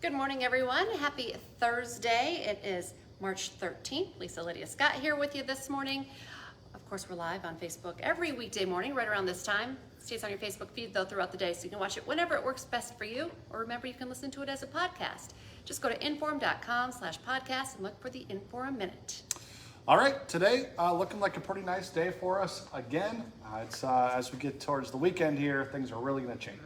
Good morning, everyone. Happy Thursday. It is March 13th. Lisa Lydia Scott here with you this morning. Of course, we're live on Facebook every weekday morning right around this time. It stays on your Facebook feed, though, throughout the day, so you can watch it whenever it works best for you. Or remember, you can listen to it as a podcast. Just go to inform.com/podcast and look for the Inform Minute. All right, today looking like a pretty nice day for us again. It's as we get towards the weekend here, things are really going to change.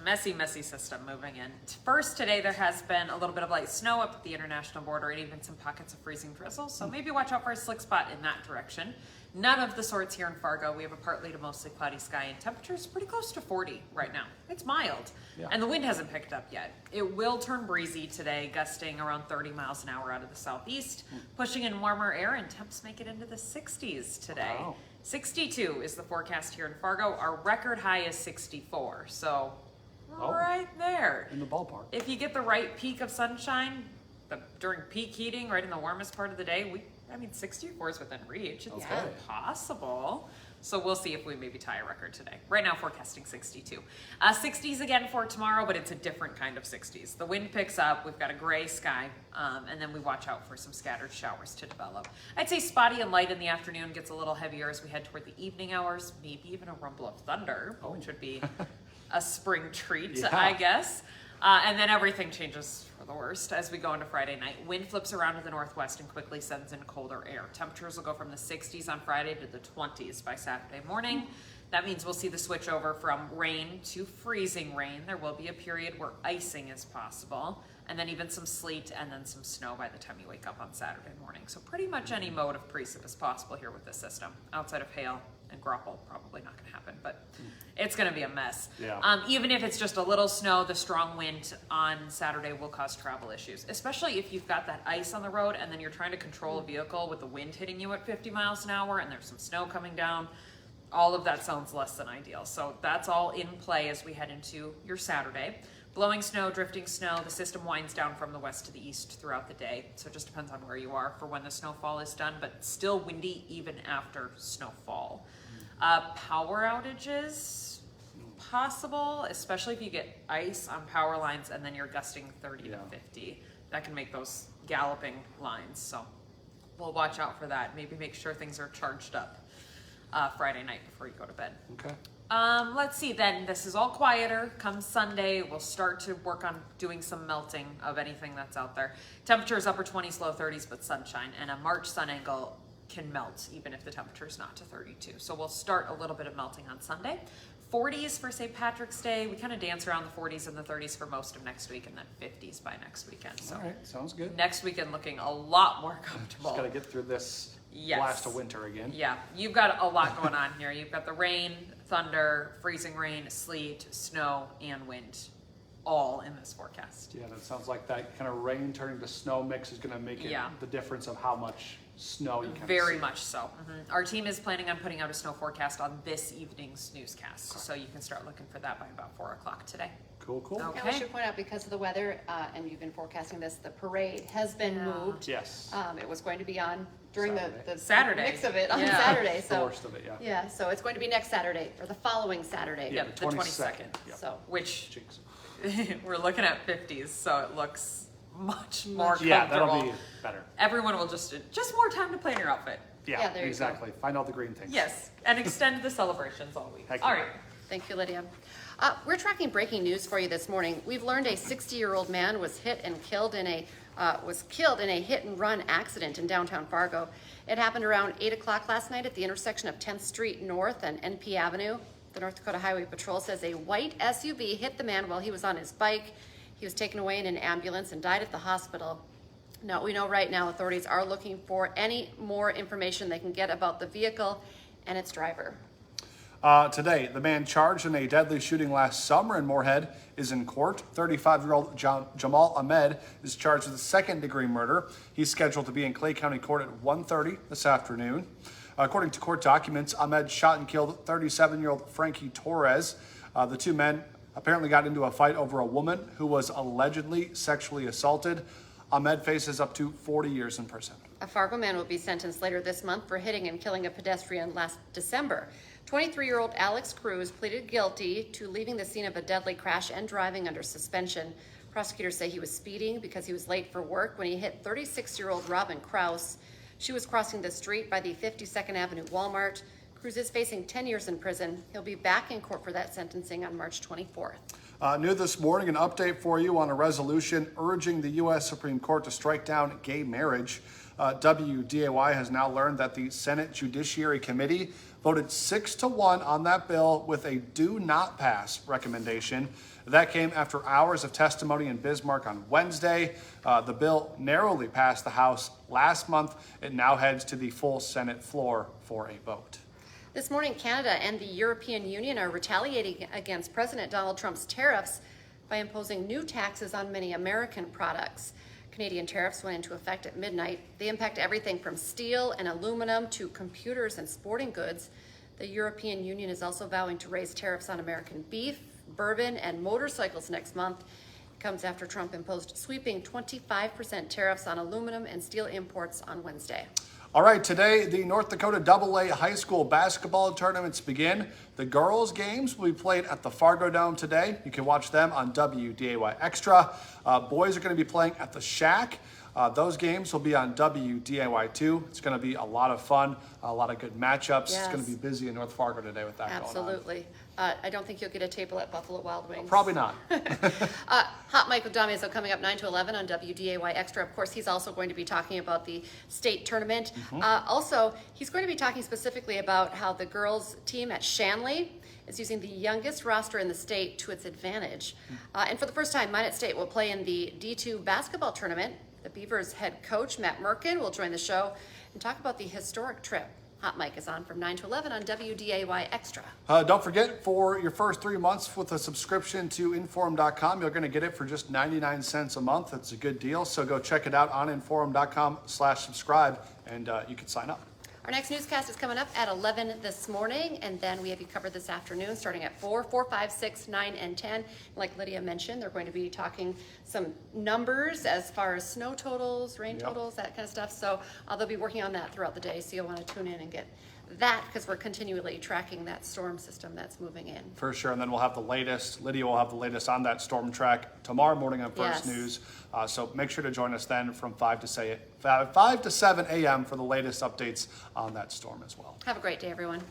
Messy system moving in. First, today there has been a little bit of light snow up at the international border and even some pockets of freezing drizzle, so maybe watch out for a slick spot in that direction. None of the sorts here in Fargo. We have a partly to mostly cloudy sky and temperatures pretty close to 40 right now. It's mild, and the wind hasn't picked up yet. It will turn breezy today, gusting around 30 miles an hour out of the southeast, pushing in warmer air, and temps make it into the 60s today. Wow. 62 is the forecast here in Fargo. Our record high is 64, so right there. In the ballpark. If you get the right peak of sunshine during peak heating, right in the warmest part of the day, 64 is within reach. It's possible. So we'll see if we maybe tie a record today. Right now, forecasting 62. 60s again for tomorrow, but it's a different kind of 60s. The wind picks up. We've got a gray sky, and then we watch out for some scattered showers to develop. I'd say spotty and light in the afternoon, gets a little heavier as we head toward the evening hours, maybe even a rumble of thunder, which would be a spring treat, I guess. And then everything changes for the worst as we go into Friday night. Wind flips around to the northwest and quickly sends in colder air. Temperatures will go from the 60s on Friday to the 20s by Saturday morning. That means we'll see the switch over from rain to freezing rain. There will be a period where icing is possible, and then even some sleet and then some snow by the time you wake up on Saturday morning. So pretty much any mode of precip is possible here with this system. Outside of hail and grapple, probably not going to happen, but it's going to be a mess. Even if it's just a little snow, the strong wind on Saturday will cause travel issues, especially if you've got that ice on the road and then you're trying to control a vehicle with the wind hitting you at 50 miles an hour and there's some snow coming down. All of that sounds less than ideal. So that's all in play as we head into your Saturday. Blowing snow, drifting snow, the system winds down from the west to the east throughout the day. So it just depends on where you are for when the snowfall is done, but still windy even after snowfall. Power outages, possible, especially if you get ice on power lines and then you're gusting 30 to 50. That can make those galloping lines. So we'll watch out for that. Maybe make sure things are charged up Friday night before you go to bed. Okay. Let's see then, this is all quieter. Come Sunday, we'll start to work on doing some melting of anything that's out there. Temperatures upper 20s, low 30s, but sunshine, and a March sun angle can melt even if the temperature is not to 32. So we'll start a little bit of melting on Sunday. 40s for St. Patrick's Day. We kind of dance around the 40s and the 30s for most of next week, and then 50s by next weekend. So all right, sounds good. Next weekend looking a lot more comfortable. Just got to get through this blast of winter again. Yeah, you've got a lot going on here. You've got the rain, thunder, freezing rain, sleet, snow, and wind all in this forecast. Yeah, that sounds like that kind of rain turning to snow mix is going to make it the difference of how much snow you can Very much so. Our team is planning on putting out a snow forecast on this evening's newscast, so you can start looking for that by about 4 o'clock today. Cool. Okay. And we should point out, because of the weather, and you've been forecasting this, the parade has been moved. Yes. It was going to be on during the Saturday mix of it on Saturday. The worst of it, Yeah, so it's going to be next Saturday, or the following Saturday. Yeah, the 22nd. Yep. So, Which we're looking at 50s, so it looks much more comfortable. Yeah, that'll be better. Everyone will just more time to plan your outfit. Yeah, there you exactly. Find all the green things. Yes, and extend the celebrations all week. All right. thank you, Lydia. We're tracking breaking news for you this morning. We've learned a 60-year-old man was killed in a hit-and-run accident in downtown Fargo. It happened around 8 o'clock last night at the intersection of 10th Street North and NP Avenue. The North Dakota Highway Patrol says a white SUV hit the man while he was on his bike. He was taken away in an ambulance and died at the hospital. Now, we know right now authorities are looking for any more information they can get about the vehicle and its driver. Today, the man charged in a deadly shooting last summer in Moorhead is in court. 35-year-old Jamal Ahmed is charged with a second-degree murder. He's scheduled to be in Clay County Court at 1:30 this afternoon. According to court documents, Ahmed shot and killed 37-year-old Frankie Torres. The two men apparently got into a fight over a woman who was allegedly sexually assaulted. Ahmed faces up to 40 years in prison. A Fargo man will be sentenced later this month for hitting and killing a pedestrian last December. 23-year-old Alex Cruz pleaded guilty to leaving the scene of a deadly crash and driving under suspension. Prosecutors say he was speeding because he was late for work when he hit 36-year-old Robin Kraus. She was crossing the street by the 52nd Avenue Walmart. Cruz is facing 10 years in prison. He'll be back in court for that sentencing on March 24th. New this morning, an update for you on a resolution urging the U.S. Supreme Court to strike down gay marriage. WDAY has now learned that the Senate Judiciary Committee voted 6-1 on that bill with a do not pass recommendation. That came after hours of testimony in Bismarck on Wednesday. The bill narrowly passed the House last month. It now heads to the full Senate floor for a vote. This morning, Canada and the European Union are retaliating against President Donald Trump's tariffs by imposing new taxes on many American products. Canadian tariffs went into effect at midnight. They impact everything from steel and aluminum to computers and sporting goods. The European Union is also vowing to raise tariffs on American beef, bourbon, and motorcycles next month. It comes after Trump imposed sweeping 25% tariffs on aluminum and steel imports on Wednesday. All right, today the North Dakota WDAY high school basketball tournaments begin. The girls' games will be played at the Fargo Dome today. You can watch them on WDAY Extra. Boys are going to be playing at the Shack. Those games will be on WDAY2. It's going to be a lot of fun, a lot of good matchups. Yes. It's going to be busy in North Fargo today with that going on. Absolutely. I don't think you'll get a table at Buffalo Wild Wings. Probably not. Hot Mike with Damiso coming up 9 to 11 on WDAY Extra. Of course, he's also going to be talking about the state tournament. Also, he's going to be talking specifically about how the girls' team at Shanley is using the youngest roster in the state to its advantage. And for the first time, Minot State will play in the D2 basketball tournament. The Beavers head coach, Matt Merkin, will join the show and talk about the historic trip. Hot Mike is on from 9 to 11 on WDAY Extra. Don't forget, for your first 3 months with a subscription to Inforum.com, you're going to get it for just 99 cents a month. It's a good deal, so go check it out on Inforum.com/subscribe, and you can sign up. Our next newscast is coming up at 11 this morning, and then we have you covered this afternoon starting at 4, 5, 6, 9, and 10. Like Lydia mentioned, they're going to be talking some numbers as far as snow totals, rain totals, that kind of stuff. So they'll be working on that throughout the day, so you'll want to tune in and get that because we're continually tracking that storm system that's moving in. For sure, and then we'll have the latest. Lydia will have the latest on that storm track tomorrow morning on First Yes. News. So make sure to join us then from 5 to 7 a.m. for the latest updates on that storm as well. Have a great day, everyone.